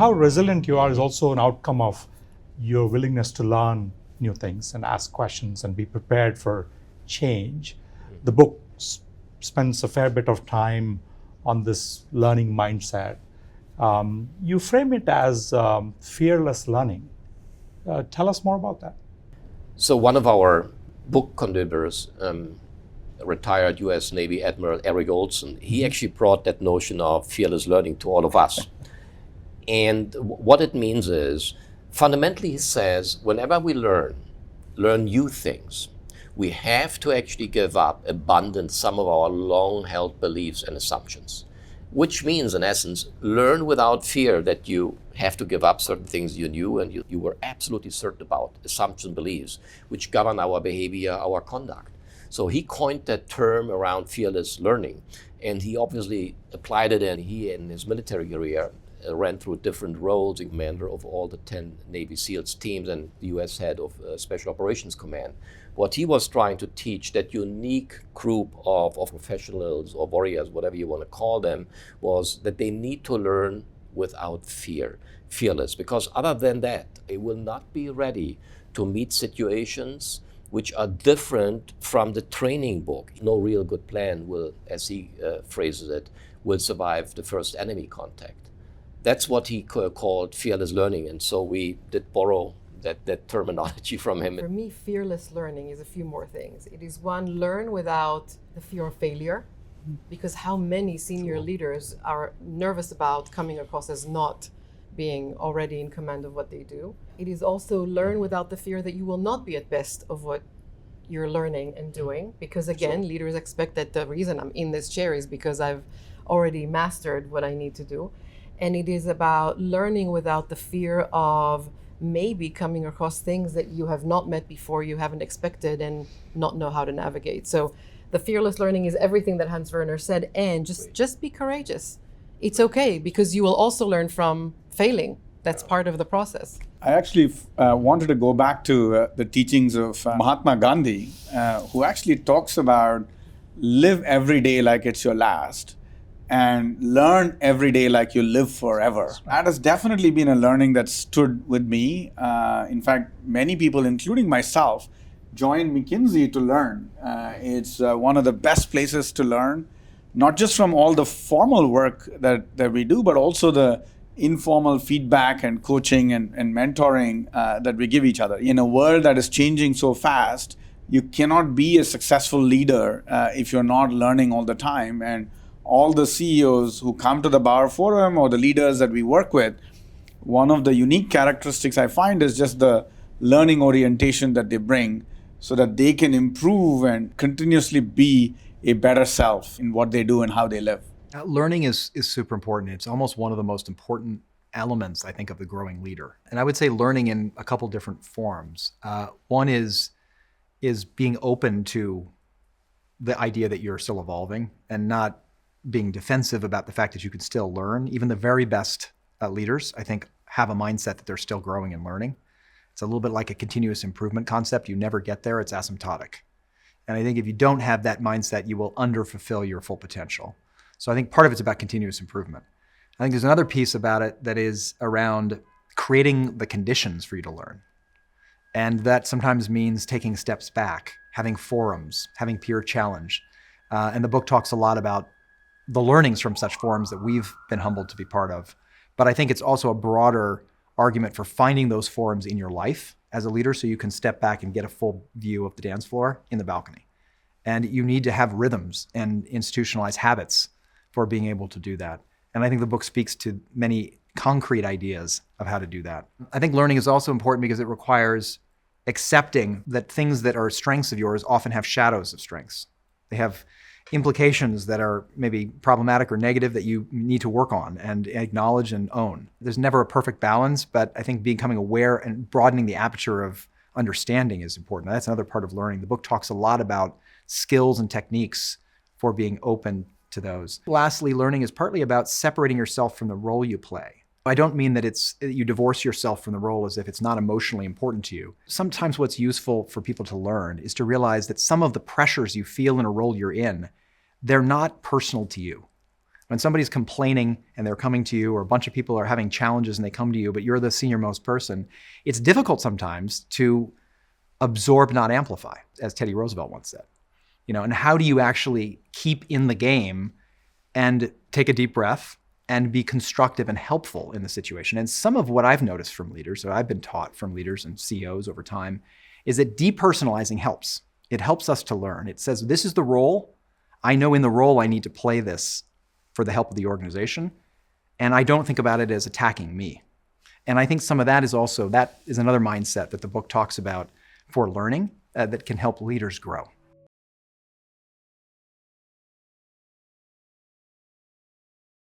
how resilient you are is also an outcome of your willingness to learn new things and ask questions and be prepared for change. The book spends a fair bit of time on this learning mindset. You frame it as fearless learning. Tell us more about that. So one of our book contributors, retired US Navy Admiral Eric Olson, he actually brought that notion of fearless learning to all of us. And what it means is, fundamentally he says, whenever we learn new things, we have to actually give up, abandon some of our long-held beliefs and assumptions. Which means, in essence, learn without fear that you have to give up certain things you knew and you were absolutely certain about, assumptions, beliefs, which govern our behavior, our conduct. So he coined that term around fearless learning, and he obviously applied it, and he, in his military career, ran through different roles, commander of all the 10 Navy SEALs teams and the US head of Special Operations Command. What he was trying to teach, that unique group of professionals or warriors, whatever you want to call them, was that they need to learn without fear, fearless, because other than that, they will not be ready to meet situations which are different from the training book. No real good plan will, as he phrases it, will survive the first enemy contact. That's what he called fearless learning, and so we did borrow that terminology from him. For me, fearless learning is a few more things. It is one, learn without the fear of failure, because how many senior leaders are nervous about coming across as not being already in command of what they do. It is also learn without the fear that you will not be at best of what you're learning and doing, because again, leaders expect that the reason I'm in this chair is because I've already mastered what I need to do. And it is about learning without the fear of maybe coming across things that you have not met before, you haven't expected, and not know how to navigate. So the fearless learning is everything that Hans Werner said, and just be courageous. It's okay, because you will also learn from failing. That's part of the process. I actually wanted to go back to the teachings of Mahatma Gandhi, who actually talks about live every day like it's your last, and learn every day like you live forever. That has definitely been a learning that stood with me. In fact, many people, including myself, joined McKinsey to learn. It's one of the best places to learn, not just from all the formal work that we do, but also the informal feedback and coaching and mentoring that we give each other. In a world that is changing so fast, you cannot be a successful leader if you're not learning all the time. And all the CEOs who come to the Bauer Forum or the leaders that we work with, one of the unique characteristics I find is just the learning orientation that they bring so that they can improve and continuously be a better self in what they do and how they live. Learning is super important. It's almost one of the most important elements, I think, of the growing leader. And I would say learning in a couple different forms. One is being open to the idea that you're still evolving and not being defensive about the fact that you can still learn. Even the very best leaders, I think, have a mindset that they're still growing and learning. It's a little bit like a continuous improvement concept. You never get there, it's asymptotic. And I think if you don't have that mindset, you will underfulfill your full potential. So I think part of it's about continuous improvement. I think there's another piece about it that is around creating the conditions for you to learn. And that sometimes means taking steps back, having forums, having peer challenge. And the book talks a lot about the learnings from such forums that we've been humbled to be part of. But I think it's also a broader argument for finding those forums in your life as a leader so you can step back and get a full view of the dance floor in the balcony. And you need to have rhythms and institutionalized habits for being able to do that. And I think the book speaks to many concrete ideas of how to do that. I think learning is also important because it requires accepting that things that are strengths of yours often have shadows of strengths. They have implications that are maybe problematic or negative that you need to work on and acknowledge and own. There's never a perfect balance, but I think becoming aware and broadening the aperture of understanding is important. That's another part of learning. The book talks a lot about skills and techniques for being open to those. Lastly, learning is partly about separating yourself from the role you play. I don't mean that you divorce yourself from the role as if it's not emotionally important to you. Sometimes what's useful for people to learn is to realize that some of the pressures you feel in a role you're in, they're not personal to you. When somebody's complaining and they're coming to you, or a bunch of people are having challenges and they come to you, but you're the senior most person, it's difficult sometimes to absorb, not amplify, as Teddy Roosevelt once said. And how do you actually keep in the game and take a deep breath and be constructive and helpful in the situation? And some of what I've noticed from leaders, or I've been taught from leaders and CEOs over time, is that depersonalizing helps. It helps us to learn. It says, this is the role. I know in the role I need to play this for the help of the organization. And I don't think about it as attacking me. And I think some of that is also, that is another mindset that the book talks about for learning that can help leaders grow.